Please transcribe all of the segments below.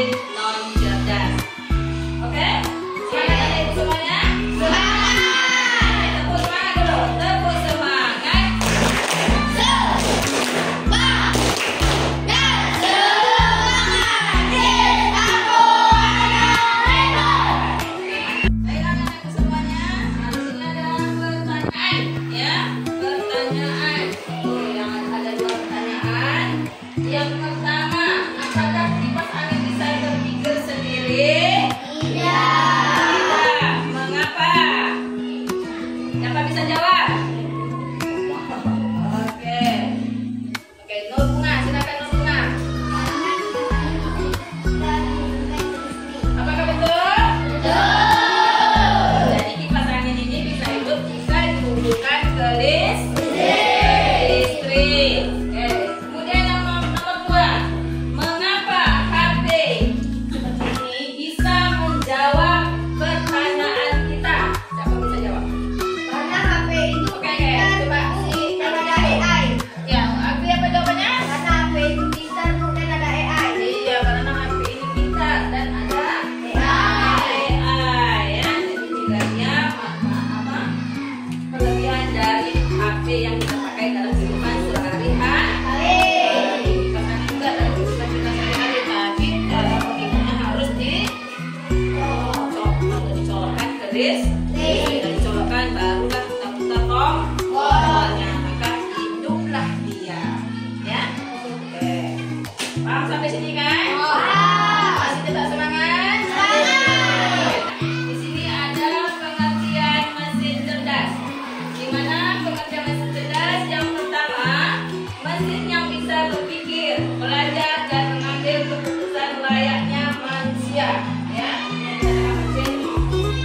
mesin non cerdas. Oke? Semangat adik-adik semuanya? Semangat! Tepuk semangat dulu. Tepuk semangat. Yang pertama, apakah kipas angin bisa berpikir sendiri? Tidak. Mengapa? Siapa bisa jawab? Oke. Oke, Nur Bunga, silakan Nur Bunga. Apakah betul? Betul. Jadi kipas angin ini bisa hidup jika dihubungkan ke listrik. Yang kita pakai dalam kehidupan sehari-hari. Karena juga dalam kehidupan kita sehari-hari, tapi cara penggunaannya harus dicolokkan ke listrik, dan dicolokkan barulah kita putar tombolnya, maka hiduplah dia. Ya, oke. Paham sampai sini kan? Masih tetap semangat? Di sini ada pengertian mesin cerdas. Gimana pengertian mesin cerdas? Yang pertama, mesin yang bisa berpikir, belajar dan mengambil keputusan layaknya manusia. Ya, mesin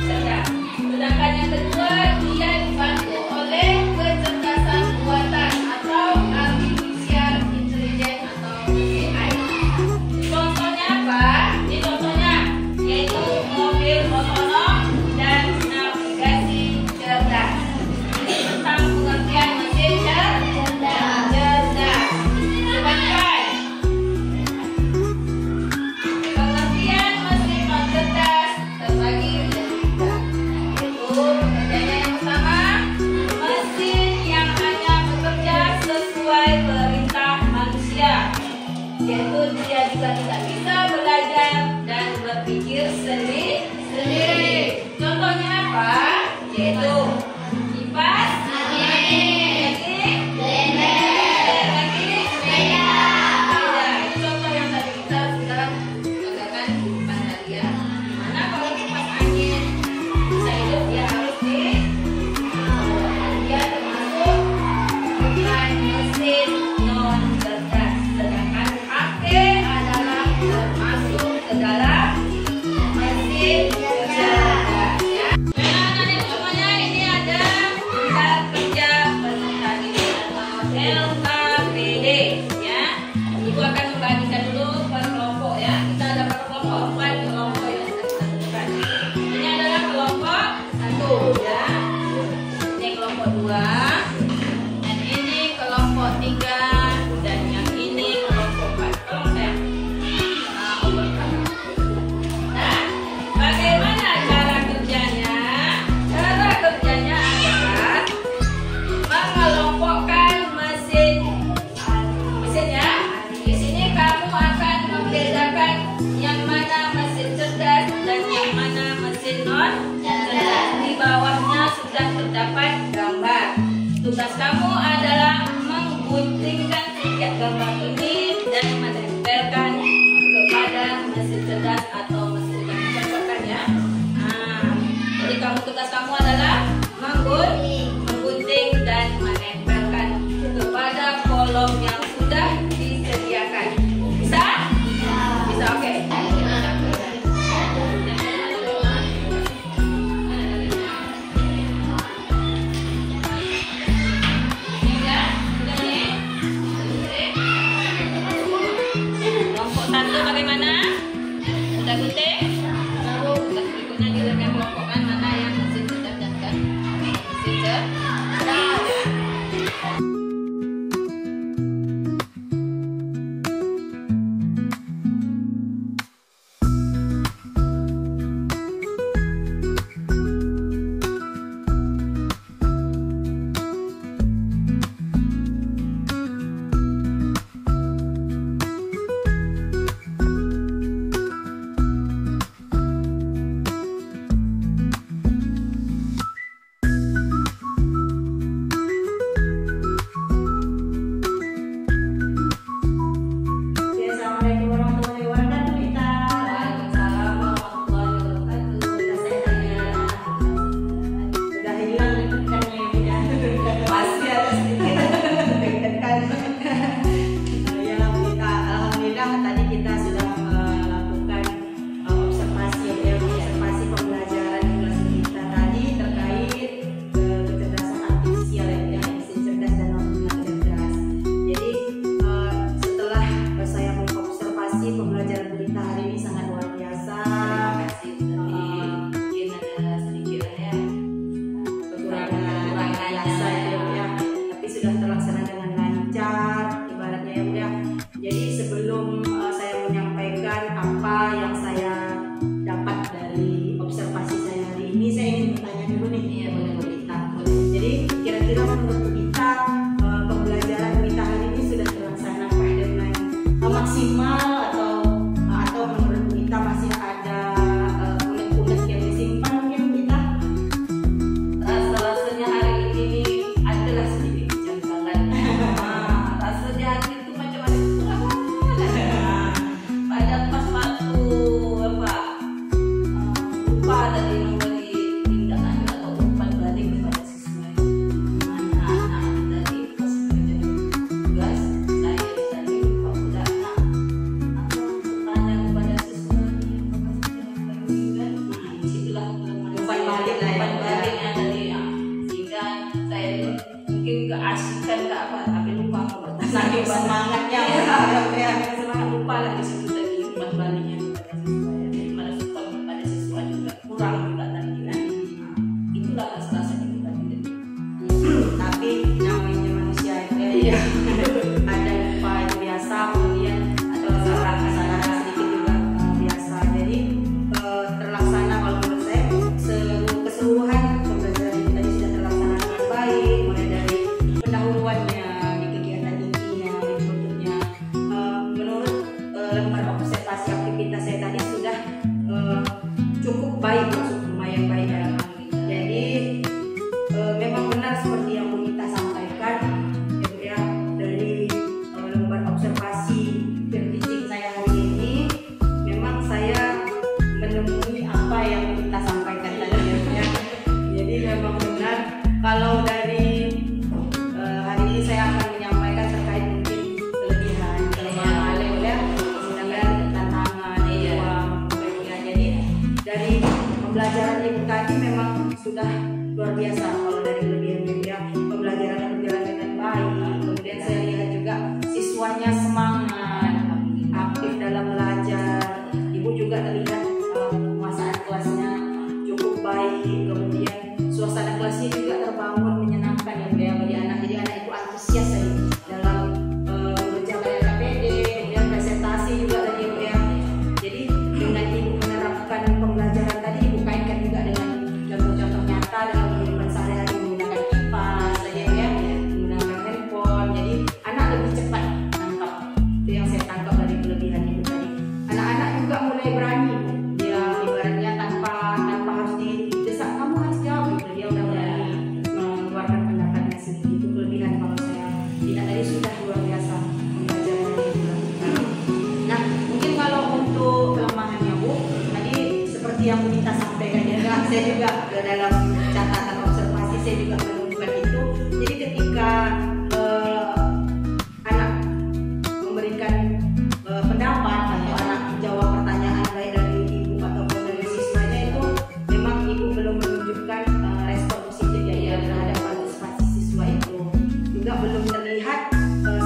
cerdas. Sedangkan yang kedua, dia dibantu oleh kecerdasan buatan atau artificial intelligence atau AI. Contohnya apa? Ini contohnya yaitu mobil otonom dan navigasi cerdas. Tentang pengertian mesin cerdas. Sedangkan pengertian mesin non cerdas terbagi menjadi tiga. Yaitu pengertiannya yang pertama, mesin yang hanya bekerja sesuai perintah manusia. Yaitu dia juga tidak bisa belajar dan berpikir sendiri. Contohnya apa? Yaitu kipas angin, sepeda. Itu contoh yang tadi kita sudah belajarkan di depan kalian. Dimana kalau kipas angin bisa hidup, dia harus dia termasuk bukan mesin non cerdas. Sedangkan HP adalah termasuk ke dalam mesin cerdas. Ya. Anak-anak semuanya, ini ada cara kerja peserta didik atau LKPD. Ya, Ibu akan membagikan dulu per kelompok. Ya, kita ada per kelompok, 4 kelompok yang sudah kita tentukan. Ini adalah kelompok 1. Ya, ini kelompok 2, dan ini kelompok 3, dan yang ini kelompok 4. Tolong saya obrolkan. Nah, bagaimana cara kerjanya? Cara kerjanya adalah mengelompokkan mesinnya. Di sini kamu akan membedakan yang mana mesin cerdas dan yang mana mesin non cerdas. Di bawahnya sudah terdapat gambar. Tugas kamu adalah mengguntingkan tiga gambar ini dan menempelkan kepada mesin cerdas atau mesin yang dicocokkan, ya. Nah, jadi tugas kamu adalah menggunting dan menempelkan kepada kolom yang sudah disediakan. Bisa? Bisa, oke. Kelompok 1 bagaimana? Sudah gunting? Lalu tugas berikutnya kita akan kelompokkan mana yang mesin cerdas dan mesin cerdas. sudah luar biasa kalau dari kelebihannya ya. Pembelajarannya berjalan dengan baik. Kemudian saya lihat juga siswanya semangat, aktif dalam belajar. Ibu juga terlihat penguasaan kelasnya cukup baik. Kemudian suasana kelasnya juga terbangun menyenangkan ya bagi anak. Jadi anak itu antusias tadi dalam mengerjakan KPD, kemudian presentasi juga tadi ya. Jadi dengan ibu menerapkan pembelajaran tadi, ibu kaitkan juga dengan contoh-contoh nyata dalam kehidupan sehari-hari menggunakan kipas tadi ya, menggunakan handphone. Jadi anak lebih cepat nangkap. Itu yang saya tangkap dari kelebihan ibu tadi. Anak-anak juga mulai berani, dia ibaratnya tanpa harus didesak kamu harus jawab gitu, dia udah berani mengeluarkan pendapatnya sendiri. Itu kelebihan kalau saya lihat tadi sudah luar biasa pembelajaran yang dilakukan. Nah mungkin kalau untuk kelemahannya Bu, tadi seperti yang Bu Nita sampaikan ya, saya juga dalam catatan observasi saya juga menemukan itu. Jadi ketika anak memberikan pendapat atau anak jawab pertanyaan baik dari ibu ataupun dari siswanya, itu memang ibu belum menunjukkan respon positif ya terhadap partisipasi siswa itu. Juga belum terlihat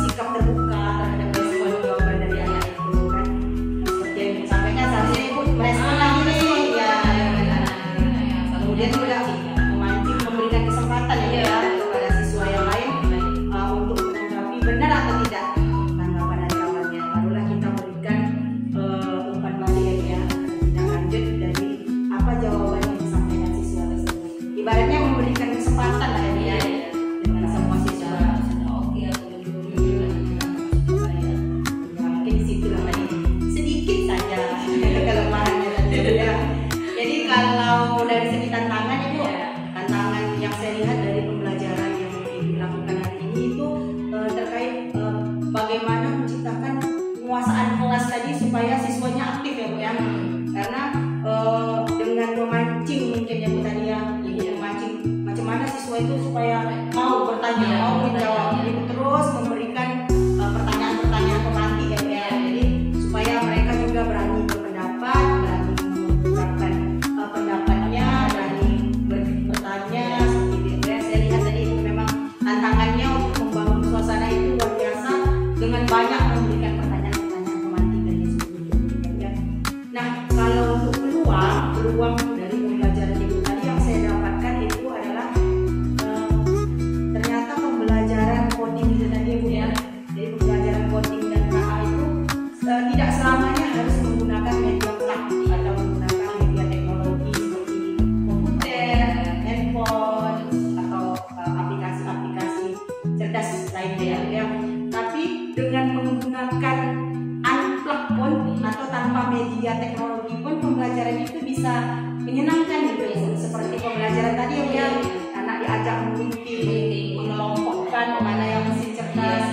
sikap terbuka terhadap respon jawaban dari anak itu kan. Seperti yang ibu sampaikan, seharusnya ibu merespon lagi nih ya. Kemudian juga memancing, memberikan kesempatan ya kepada siswa yang lain untuk menanggapi benar atau tidak tanggapan dari kawannya. Barulah kita berikan umpan balik ya, tindak lanjut dari apa jawaban yang disampaikan siswa tersebut. Ibaratnya memberikan kesempatan lah ya dengan semua siswa. Oke, aku juga Ya, mungkin disitulah tadi sedikit saja kelemahannya tadi ya. Jadi kalau dari segi tantangan itu, tantangan yang saya lihat dari pembelajaran yang dilakukan hari ini itu terkait bagaimana menciptakan penguasaan kelas tadi supaya siswanya aktif ya Bu ya. Karena dengan memancing mungkin ya Bu tadi ya, Ibu memancing macam mana siswa itu supaya mau bertanya, mau menjawab. Ibu terus memberikan pertanyaan-pertanyaan pemantik ya Bu ya. Jadi supaya mereka juga berani berpendapat, berani mengungkapkan pendapatnya, berani bertanya seperti itu ya. Saya lihat tadi Ibu memang tantangannya untuk membangun suasana itu luar biasa dengan banyak memberikan pertanyaan-pertanyaan pemantik dan sebagainya ya. Nah kalau untuk peluang dari pembelajaran Ibu tadi yang saya dapatkan itu adalah ternyata pembelajaran coding itu tadi Ibu ya. Jadi pembelajaran coding dan KA itu tidak selamanya harus menggunakan media praktik atau menggunakan media teknologi seperti komputer, handphone atau aplikasi-aplikasi cerdas lainnya ya. Tapi dengan menggunakan unplug pun atau tanpa media teknologi pun pembelajaran itu bisa menyenangkan gitu. Seperti pembelajaran tadi ya, anak diajak mengintip, mengelompokkan mana yang mesin cerdas,